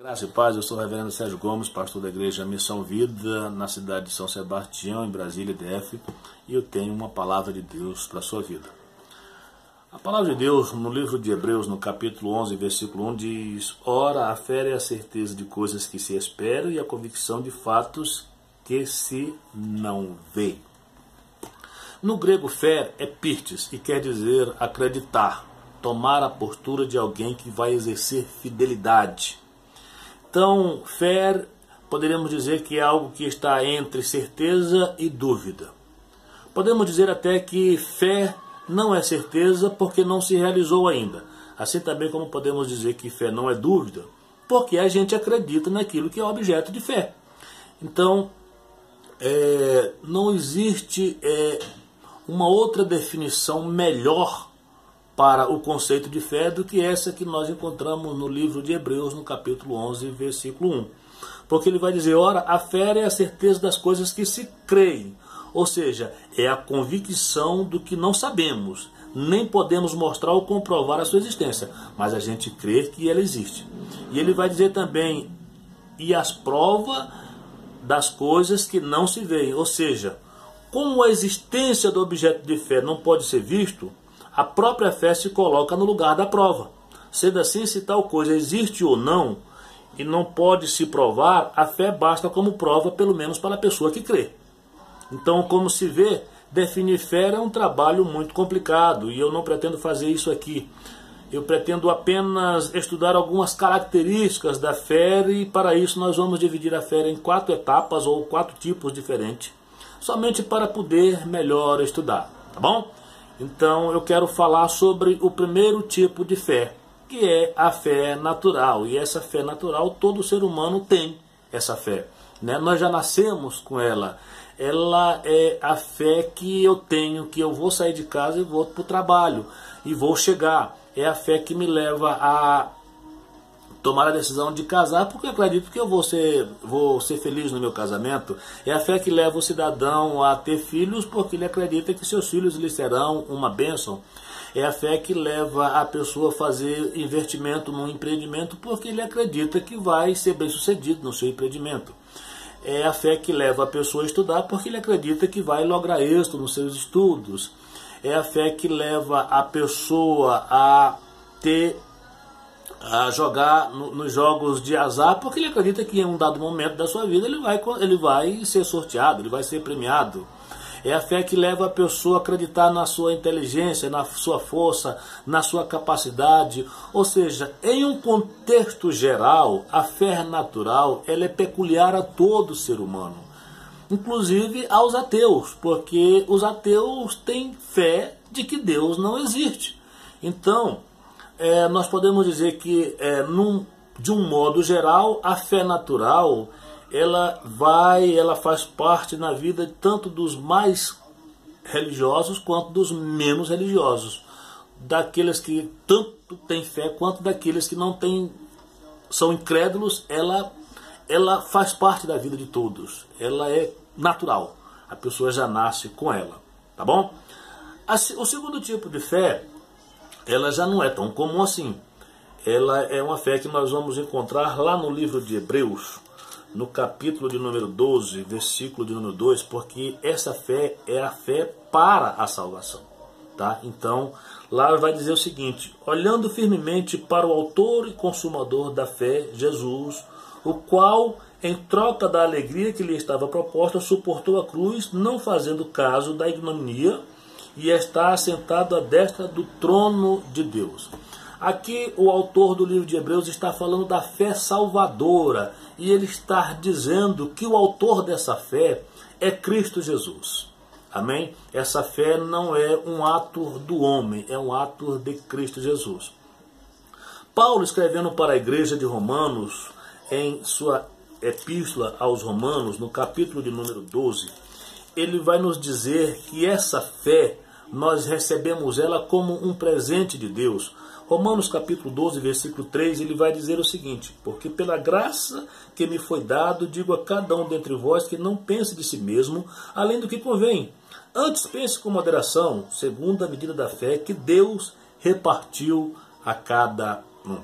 Graça e paz, eu sou o reverendo Sérgio Gomes, pastor da igreja Missão Vida, na cidade de São Sebastião, em Brasília, DF, e eu tenho uma palavra de Deus para a sua vida. A palavra de Deus, no livro de Hebreus, no capítulo 11, versículo 1, diz: Ora, a fé é a certeza de coisas que se esperam e a convicção de fatos que se não vê. No grego, fé é pistis, e quer dizer acreditar, tomar a postura de alguém que vai exercer fidelidade. Então, fé, poderíamos dizer que é algo que está entre certeza e dúvida. Podemos dizer até que fé não é certeza porque não se realizou ainda. Assim também como podemos dizer que fé não é dúvida, porque a gente acredita naquilo que é objeto de fé. Então, não existe uma outra definição melhor para o conceito de fé do que essa que nós encontramos no livro de Hebreus, no capítulo 11, versículo 1. Porque ele vai dizer, ora, a fé é a certeza das coisas que se creem, ou seja, é a convicção do que não sabemos, nem podemos mostrar ou comprovar a sua existência, mas a gente crê que ela existe. E ele vai dizer também, e as provas das coisas que não se veem, ou seja, como a existência do objeto de fé não pode ser visto, a própria fé se coloca no lugar da prova. Sendo assim, se tal coisa existe ou não, e não pode se provar, a fé basta como prova, pelo menos para a pessoa que crê. Então, como se vê, definir fé é um trabalho muito complicado, e eu não pretendo fazer isso aqui. Eu pretendo apenas estudar algumas características da fé, e para isso nós vamos dividir a fé em 4 etapas, ou 4 tipos diferentes, somente para poder melhor estudar, tá bom? Então eu quero falar sobre o primeiro tipo de fé, que é a fé natural. E essa fé natural, todo ser humano tem essa fé, né? Nós já nascemos com ela. Ela é a fé que eu tenho, que eu vou sair de casa e vou para o trabalho, e vou chegar. É a fé que me leva a tomar a decisão de casar, porque eu acredito que eu vou ser feliz no meu casamento. É a fé que leva o cidadão a ter filhos, porque ele acredita que seus filhos lhe serão uma bênção. É a fé que leva a pessoa a fazer investimento num empreendimento, porque ele acredita que vai ser bem sucedido no seu empreendimento. É a fé que leva a pessoa a estudar, porque ele acredita que vai lograr êxito nos seus estudos. É a fé que leva a pessoa a jogar nos jogos de azar, porque ele acredita que em um dado momento da sua vida ele vai ser sorteado, ele vai ser premiado. É a fé que leva a pessoa a acreditar na sua inteligência, na sua força, na sua capacidade. Ou seja, em um contexto geral, a fé natural ela é peculiar a todo ser humano, inclusive aos ateus, porque os ateus têm fé de que Deus não existe. Então, nós podemos dizer que, de um modo geral, a fé natural ela faz parte na vida tanto dos mais religiosos quanto dos menos religiosos, daqueles que tanto têm fé quanto daqueles que não têm, são incrédulos. Ela faz parte da vida de todos, ela é natural, a pessoa já nasce com ela, tá bom? O segundo tipo de fé, ela já não é tão comum assim. Ela é uma fé que nós vamos encontrar lá no livro de Hebreus, no capítulo de número 12, versículo de número 2, porque essa fé é a fé para a salvação, tá? Então, lá vai dizer o seguinte: olhando firmemente para o autor e consumador da fé, Jesus, o qual, em troca da alegria que lhe estava proposta, suportou a cruz, não fazendo caso da ignominia, e está assentado à destra do trono de Deus. Aqui o autor do livro de Hebreus está falando da fé salvadora, e ele está dizendo que o autor dessa fé é Cristo Jesus. Amém? Essa fé não é um ato do homem, é um ato de Cristo Jesus. Paulo, escrevendo para a igreja de Romanos, em sua epístola aos Romanos, no capítulo de número 12, ele vai nos dizer que essa fé, nós recebemos ela como um presente de Deus. Romanos capítulo 12, versículo 3, ele vai dizer o seguinte: porque pela graça que me foi dado, digo a cada um dentre vós que não pense de si mesmo, além do que convém. Antes pense com moderação, segundo a medida da fé que Deus repartiu a cada um.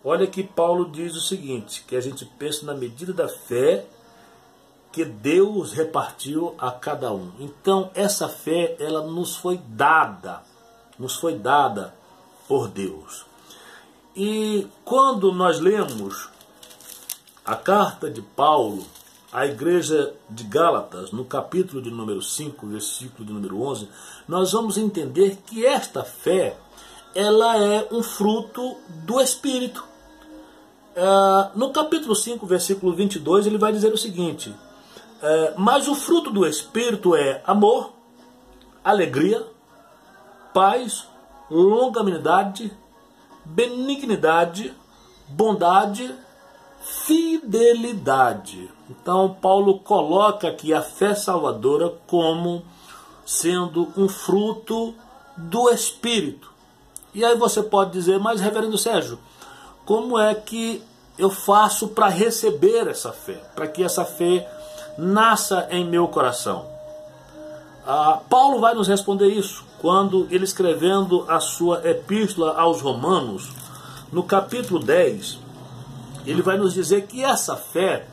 olha que Paulo diz o seguinte, que a gente pensa na medida da fé que Deus repartiu a cada um. Então, essa fé, ela nos foi dada por Deus. E quando nós lemos a carta de Paulo à igreja de Gálatas, no capítulo de número 5, versículo de número 11, nós vamos entender que esta fé, ela é um fruto do Espírito. No capítulo 5, versículo 22, ele vai dizer o seguinte: mas o fruto do Espírito é amor, alegria, paz, longanimidade, benignidade, bondade, fidelidade. Então Paulo coloca aqui a fé salvadora como sendo um fruto do Espírito. E aí você pode dizer, mas reverendo Sérgio, como é que eu faço para receber essa fé? Para que essa fé nasça em meu coração? Paulo vai nos responder isso quando ele, escrevendo a sua epístola aos Romanos, no capítulo 10, ele vai nos dizer que essa fé,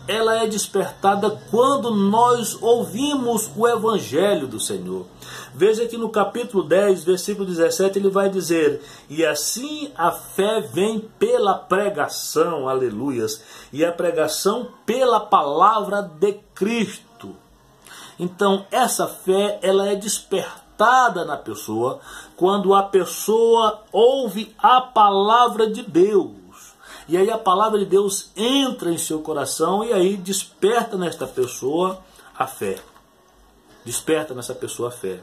ela é despertada quando nós ouvimos o Evangelho do Senhor. Veja que no capítulo 10, versículo 17, ele vai dizer: e assim a fé vem pela pregação, aleluias, e a pregação pela palavra de Cristo. Então, essa fé, ela é despertada na pessoa quando a pessoa ouve a palavra de Deus. E aí a palavra de Deus entra em seu coração e aí desperta nesta pessoa a fé. Desperta nessa pessoa a fé.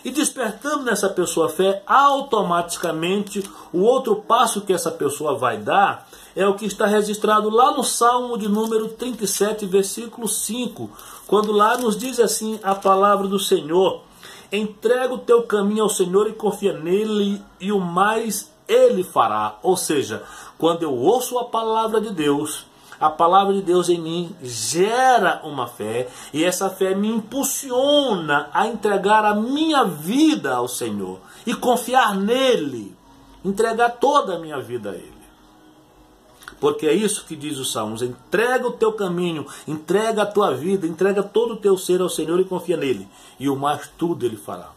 E despertando nessa pessoa a fé, automaticamente o outro passo que essa pessoa vai dar é o que está registrado lá no Salmo de número 37, versículo 5, quando lá nos diz assim a palavra do Senhor: entrega o teu caminho ao Senhor e confia nele, e o mais ele fará. Ou seja, quando eu ouço a palavra de Deus em mim gera uma fé, e essa fé me impulsiona a entregar a minha vida ao Senhor e confiar nele, entregar toda a minha vida a ele. Porque é isso que diz os Salmos: entrega o teu caminho, entrega a tua vida, entrega todo o teu ser ao Senhor e confia nele, e o mais tudo ele fará.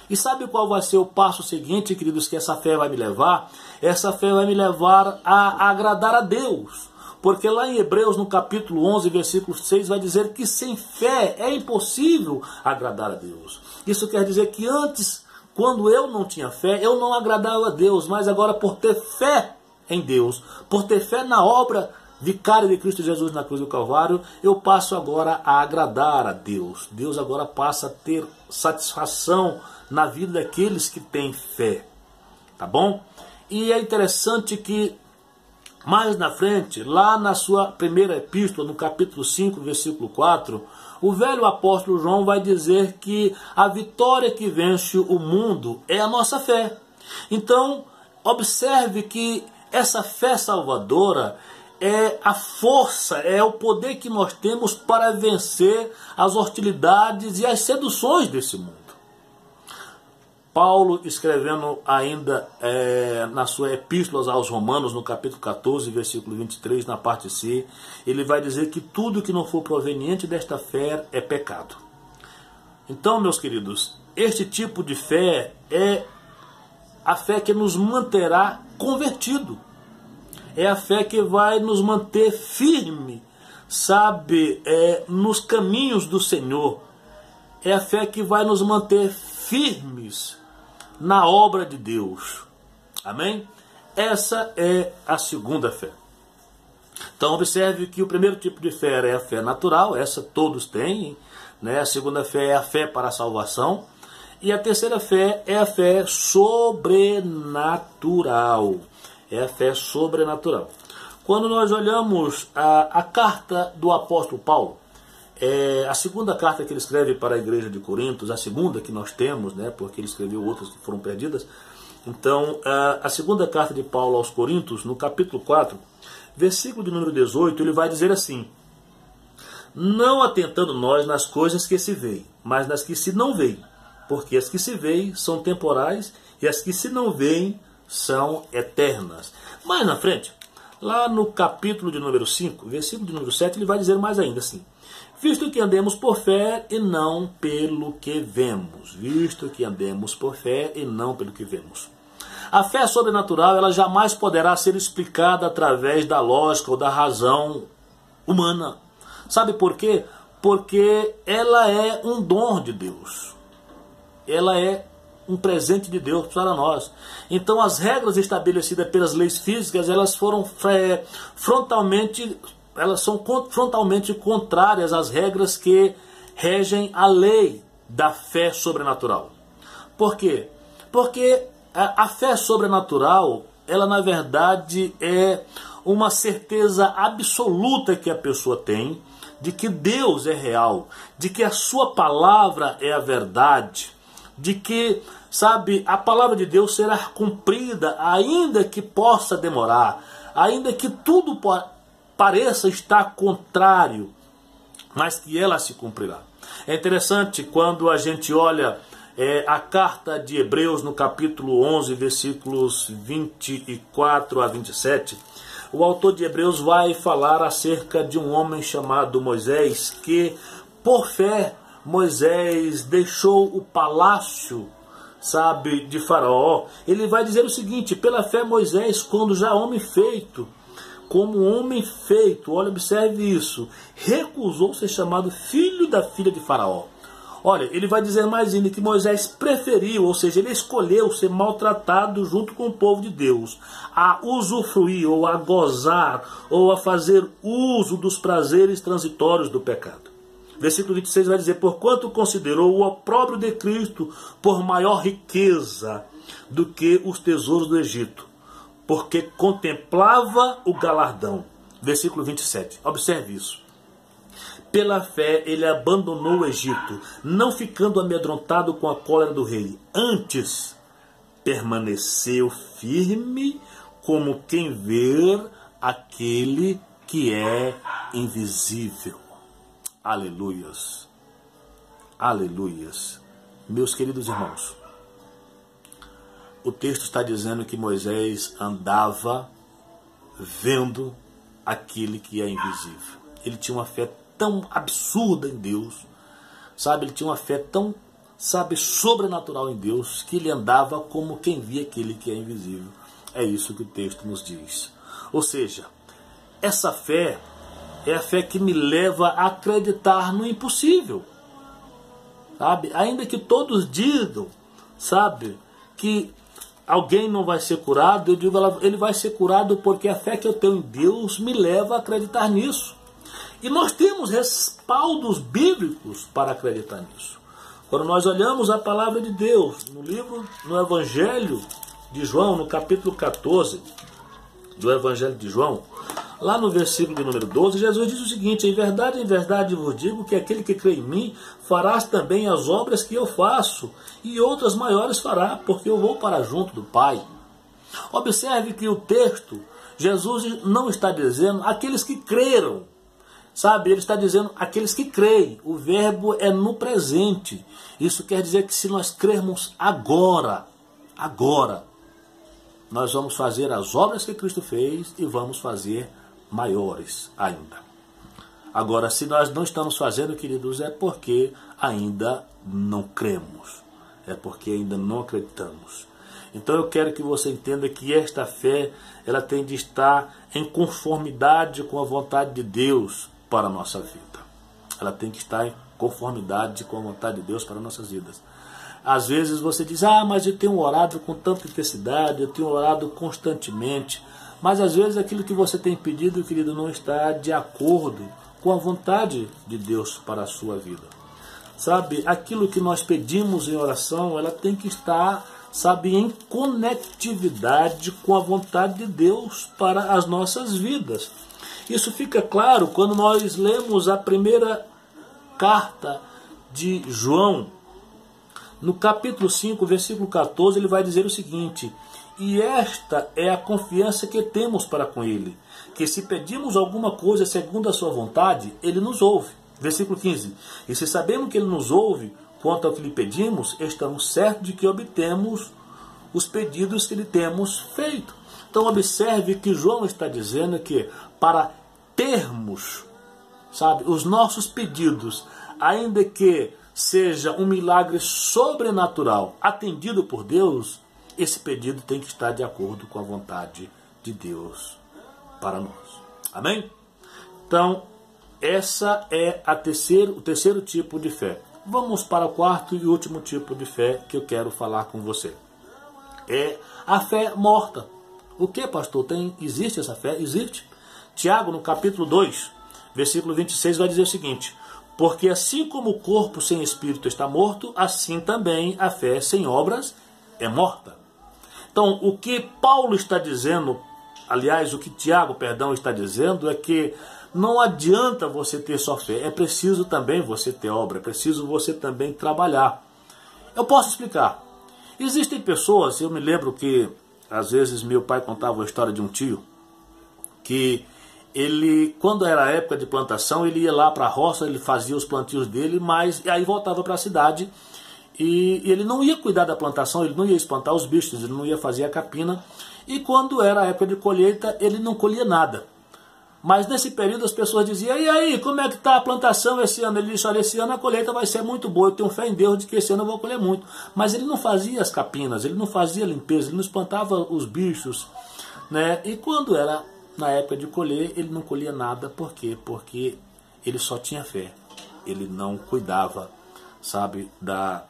E sabe qual vai ser o passo seguinte, queridos, que essa fé vai me levar? Essa fé vai me levar a agradar a Deus. Porque lá em Hebreus, no capítulo 11, versículo 6, vai dizer que sem fé é impossível agradar a Deus. Isso quer dizer que antes, quando eu não tinha fé, eu não agradava a Deus. Mas agora, por ter fé em Deus, por ter fé na obra vicária de Cristo Jesus na cruz do Calvário, eu passo agora a agradar a Deus. Deus agora passa a ter satisfação na vida daqueles que têm fé. Tá bom? E é interessante que mais na frente, lá na sua primeira epístola, no capítulo 5, versículo 4, o velho apóstolo João vai dizer que a vitória que vence o mundo é a nossa fé. Então, observe que essa fé salvadora é a força, é o poder que nós temos para vencer as hostilidades e as seduções desse mundo. Paulo, escrevendo ainda na sua epístola aos Romanos, no capítulo 14, versículo 23, na parte C, ele vai dizer que tudo que não for proveniente desta fé é pecado. Então, meus queridos, este tipo de fé é a fé que nos manterá convertido. É a fé que vai nos manter firme, sabe, nos caminhos do Senhor. É a fé que vai nos manter firmes na obra de Deus. Amém? Essa é a segunda fé. Então observe que o primeiro tipo de fé é a fé natural, essa todos têm, né? A segunda fé é a fé para a salvação, e a terceira fé é a fé sobrenatural. É a fé sobrenatural. Quando nós olhamos a carta do apóstolo Paulo, a segunda carta que ele escreve para a igreja de Corinto, a segunda que nós temos, né, porque ele escreveu outras que foram perdidas. Então, a segunda carta de Paulo aos Coríntios, no capítulo 4, versículo de número 18, ele vai dizer assim: não atentando nós nas coisas que se veem, mas nas que se não veem, porque as que se veem são temporais e as que se não veem são eternas. Mais na frente, lá no capítulo de número 5, versículo de número 7, ele vai dizer mais ainda assim: visto que andemos por fé e não pelo que vemos. Visto que andemos por fé e não pelo que vemos. A fé sobrenatural, ela jamais poderá ser explicada através da lógica ou da razão humana. Sabe por quê? Porque ela é um dom de Deus. Ela é um presente de Deus para nós. Então as regras estabelecidas pelas leis físicas, elas são frontalmente contrárias às regras que regem a lei da fé sobrenatural. Por quê? Porque a fé sobrenatural, ela na verdade é uma certeza absoluta que a pessoa tem de que Deus é real, de que a sua palavra é a verdade, de que, sabe, a palavra de Deus será cumprida, ainda que possa demorar, ainda que tudo pareça estar contrário, mas que ela se cumprirá. É interessante quando a gente olha a carta de Hebreus no capítulo 11, versículos 24 a 27, o autor de Hebreus vai falar acerca de um homem chamado Moisés, que por fé Moisés deixou o palácio, sabe, de Faraó. Ele vai dizer o seguinte: pela fé Moisés, quando já homem feito, como homem feito, olha, observe isso, recusou ser chamado filho da filha de Faraó. Olha, ele vai dizer mais ainda que Moisés preferiu, ou seja, ele escolheu ser maltratado junto com o povo de Deus, a usufruir, ou a gozar, ou a fazer uso dos prazeres transitórios do pecado. Versículo 26 vai dizer: porquanto considerou o opróbrio de Cristo por maior riqueza do que os tesouros do Egito, porque contemplava o galardão. Versículo 27, observe isso. Pela fé ele abandonou o Egito, não ficando amedrontado com a cólera do rei. Antes, permaneceu firme como quem vê aquele que é invisível. Aleluias. Aleluias. Meus queridos irmãos, o texto está dizendo que Moisés andava vendo aquele que é invisível. Ele tinha uma fé tão absurda em Deus, sabe? Ele tinha uma fé tão, sabe, sobrenatural em Deus, que ele andava como quem via aquele que é invisível. É isso que o texto nos diz. Ou seja, essa fé é a fé que me leva a acreditar no impossível, sabe? Ainda que todos digam, sabe, que alguém não vai ser curado, eu digo, ele vai ser curado porque a fé que eu tenho em Deus me leva a acreditar nisso. E nós temos respaldos bíblicos para acreditar nisso. Quando nós olhamos a palavra de Deus no Evangelho de João, no capítulo 14 do Evangelho de João, lá no versículo de número 12, Jesus diz o seguinte: em verdade vos digo que aquele que crê em mim farás também as obras que eu faço, e outras maiores fará, porque eu vou para junto do Pai. Observe que o texto, Jesus não está dizendo aqueles que creram, sabe? Ele está dizendo aqueles que creem. O verbo é no presente. Isso quer dizer que se nós crermos agora, nós vamos fazer as obras que Cristo fez e vamos fazer maiores ainda. Agora, se nós não estamos fazendo, queridos, é porque ainda não cremos. É porque ainda não acreditamos. Então eu quero que você entenda que esta fé, ela tem de estar em conformidade com a vontade de Deus para a nossa vida. Ela tem que estar em conformidade com a vontade de Deus para as nossas vidas. Às vezes você diz: mas eu tenho orado com tanta intensidade, eu tenho orado constantemente. Mas às vezes aquilo que você tem pedido, querido, não está de acordo com a vontade de Deus para a sua vida. Sabe, aquilo que nós pedimos em oração, ela tem que estar, sabe, em conectividade com a vontade de Deus para as nossas vidas. Isso fica claro quando nós lemos a primeira carta de João. No capítulo 5, versículo 14, ele vai dizer o seguinte: e esta é a confiança que temos para com ele, que se pedimos alguma coisa segundo a sua vontade, ele nos ouve. Versículo 15, e se sabemos que ele nos ouve quanto ao que lhe pedimos, estamos certos de que obtemos os pedidos que lhe temos feito. Então observe que João está dizendo que para termos, sabe, os nossos pedidos, ainda que seja um milagre sobrenatural atendido por Deus, esse pedido tem que estar de acordo com a vontade de Deus para nós. Amém? Então, essa é o terceiro tipo de fé. Vamos para o quarto e último tipo de fé que eu quero falar com você. É a fé morta. O que, pastor? Existe essa fé? Existe. Tiago, no capítulo 2, versículo 26, vai dizer o seguinte: porque assim como o corpo sem espírito está morto, assim também a fé sem obras é morta. Então, o que Paulo está dizendo, aliás, o que Tiago, está dizendo, é que não adianta você ter só fé, é preciso também você ter obra, é preciso você também trabalhar. Eu posso explicar. Existem pessoas, eu me lembro que às vezes meu pai contava a história de um tio, que ele, quando era a época de plantação, ele ia lá para a roça, ele fazia os plantios dele, mas aí voltava para a cidade e ele não ia cuidar da plantação, ele não ia espantar os bichos, ele não ia fazer a capina, e quando era a época de colheita, ele não colhia nada. Mas nesse período as pessoas diziam: e aí, como é que está a plantação esse ano? Ele disse: olha, esse ano a colheita vai ser muito boa, eu tenho fé em Deus de que esse ano eu vou colher muito. Mas ele não fazia as capinas, ele não fazia a limpeza, ele não espantava os bichos, né? E quando era na época de colher, ele não colhia nada. Por quê? Porque ele só tinha fé, ele não cuidava, sabe, da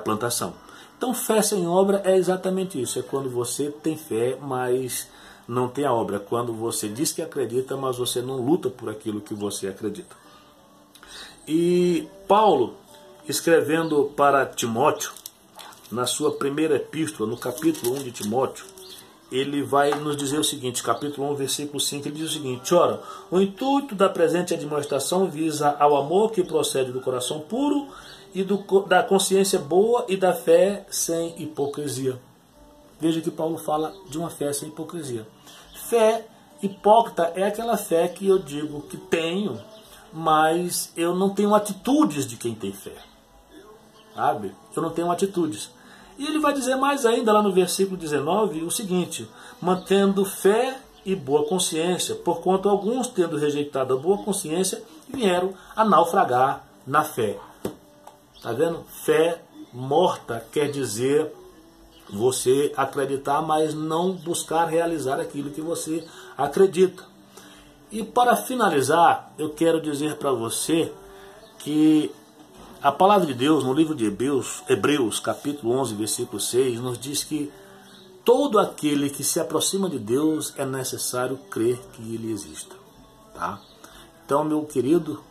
plantação. Então, fé sem obra é exatamente isso, é quando você tem fé, mas não tem a obra, quando você diz que acredita, mas você não luta por aquilo que você acredita. E Paulo, escrevendo para Timóteo, na sua primeira epístola, no capítulo 1 de Timóteo, ele vai nos dizer o seguinte, capítulo 1, versículo 5, ele diz o seguinte: ora, o intuito da presente administração visa ao amor que procede do coração puro e da consciência boa e da fé sem hipocrisia. Veja que Paulo fala de uma fé sem hipocrisia. Fé hipócrita é aquela fé que eu digo que tenho, mas eu não tenho atitudes de quem tem fé. Sabe? Eu não tenho atitudes. E ele vai dizer mais ainda lá no versículo 19 o seguinte: mantendo fé e boa consciência, porquanto alguns, tendo rejeitado a boa consciência, vieram a naufragar na fé. Está vendo? Fé morta quer dizer você acreditar, mas não buscar realizar aquilo que você acredita. E para finalizar, eu quero dizer para você que a palavra de Deus, no livro de Hebreus, capítulo 11, versículo 6, nos diz que todo aquele que se aproxima de Deus é necessário crer que Ele exista. Tá? Então, meu querido,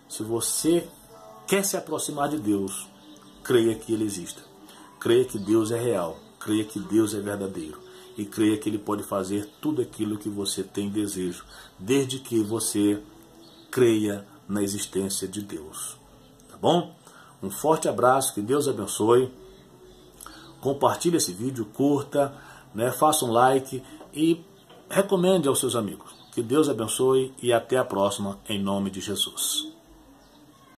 se você quer se aproximar de Deus, creia que Ele exista. Creia que Deus é real, creia que Deus é verdadeiro e creia que Ele pode fazer tudo aquilo que você tem desejo, desde que você creia na existência de Deus. Tá bom? Um forte abraço, que Deus abençoe. Compartilhe esse vídeo, curta, né, faça um like e recomende aos seus amigos. Que Deus abençoe e até a próxima, em nome de Jesus.